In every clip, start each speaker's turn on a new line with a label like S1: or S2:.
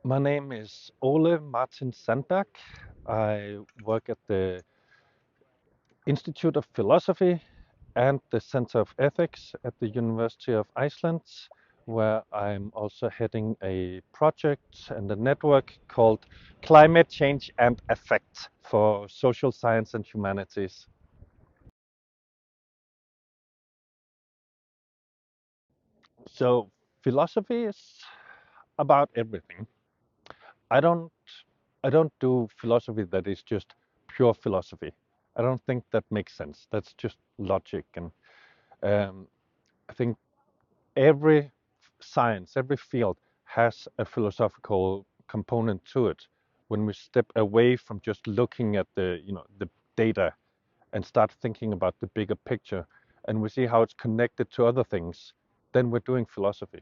S1: My name is Ole Sandberg. I work at the Institute of Philosophy and the Center of Ethics at the University of Iceland, where I'm also heading a project and a network called Climate Change and Affect for Social Science and Humanities. So, philosophy is about everything. I don't I don't do philosophy that is just pure philosophy. I don't think that makes sense. That's just logic, and um, I think every science, every field has a philosophical component to it. When we step away from just looking at the data and start thinking about the bigger picture, and we see how it's connected to other things, then we're doing philosophy.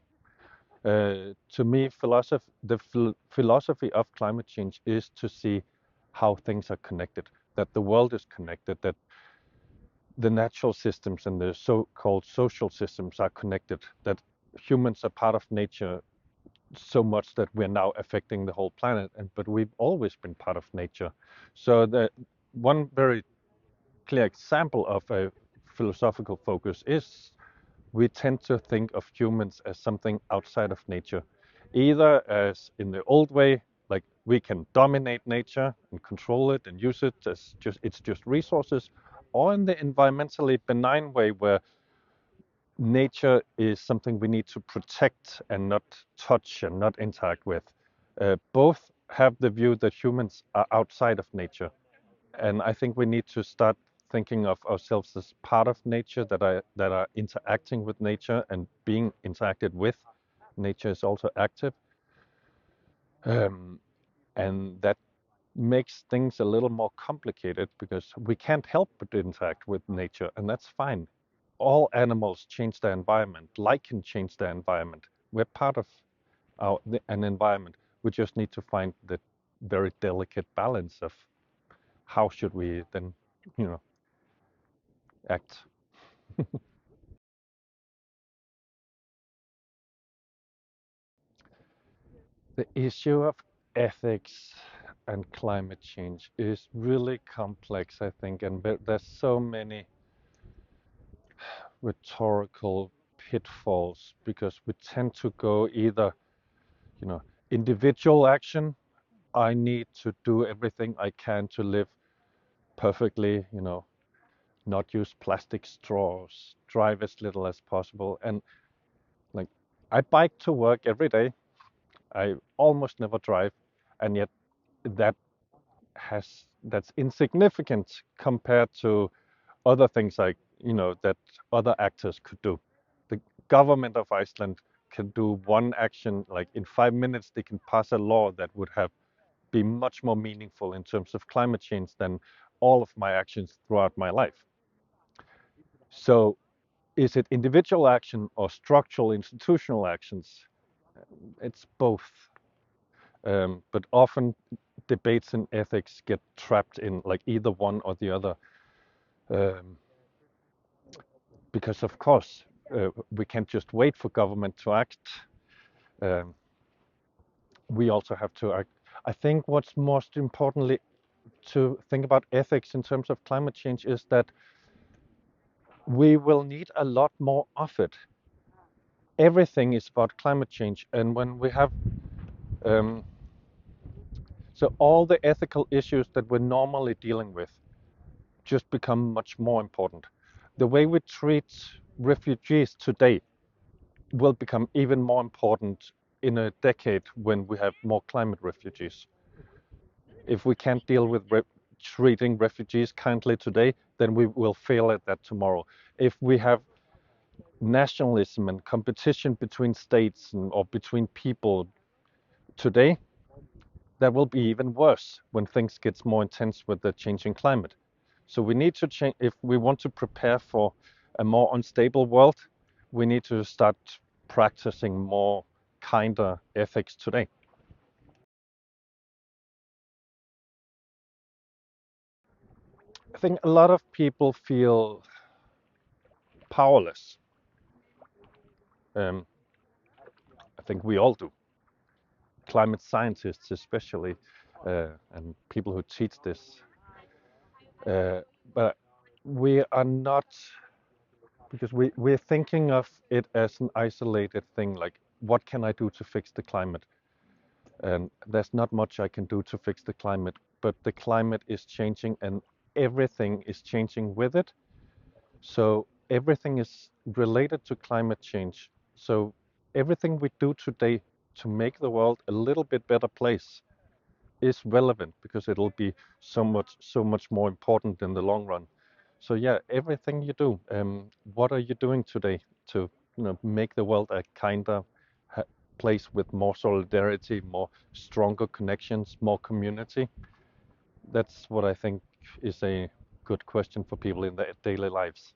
S1: To me, philosophy of climate change is to see how things are connected, that the world is connected, that the natural systems and the so-called social systems are connected, that humans are part of nature so much that we're now affecting the whole planet, and but we've always been part of nature. So the one very clear example of a philosophical focus is we tend to think of humans as something outside of nature, either as in the old way, like we can dominate nature and control it and use it as just resources, or in the environmentally benign way where nature is something we need to protect and not touch and not interact with. Both have the view that humans are outside of nature, and I think we need to start thinking of ourselves as part of nature that are interacting with nature and being interacted with. Nature is also active, um, and that makes things a little more complicated because we can't help but interact with nature, and that's fine. All animals change their environment. Light can change their environment. We're part of an environment. We just need to find the very delicate balance of how should we then, you know, act. The issue of ethics and climate change is really complex, I think, and there's so many rhetorical pitfalls because we tend to go either, you know, individual action. I need to do everything I can to live perfectly, not use plastic straws, drive as little as possible. And like, I bike to work every day. I almost never drive, and yet that that's insignificant compared to other things like, that other actors could do. The government of Iceland can do one action, like in 5 minutes, they can pass a law that would have be much more meaningful in terms of climate change than all of my actions throughout my life. So is it individual action or structural institutional actions? It's both. But often debates in ethics get trapped in like either one or the other. Um, because of course we can't just wait for government to act. Um, we also have to act. I think what's most importantly to think about ethics in terms of climate change is that we will need a lot more of it. Everything is about climate change, and when we have um, so all the ethical issues that we're normally dealing with just become much more important. The way we treat refugees today will become even more important in a decade when we have more climate refugees. If we can't deal with treating refugees kindly today, then we will fail at that tomorrow. If we have nationalism and competition between states or between people today, that will be even worse when things get more intense with the changing climate. So we need to change if we want to prepare for a more unstable world. We need to start practicing more kinder ethics today. I think a lot of people feel powerless. Um, I think we all do. climate scientists especially, and people who teach this. But we are not, because we're thinking of it as an isolated thing, like what can I do to fix the climate? And there's not much I can do to fix the climate, but the climate is changing and everything is changing with it. So everything is related to climate change. So everything we do today to make the world a little bit better place is relevant because it'll be so much more important in the long run. So yeah, everything you do, what are you doing today to make the world a kinder place with more solidarity, more stronger connections, more community? That's what I think is a good question for people in their daily lives.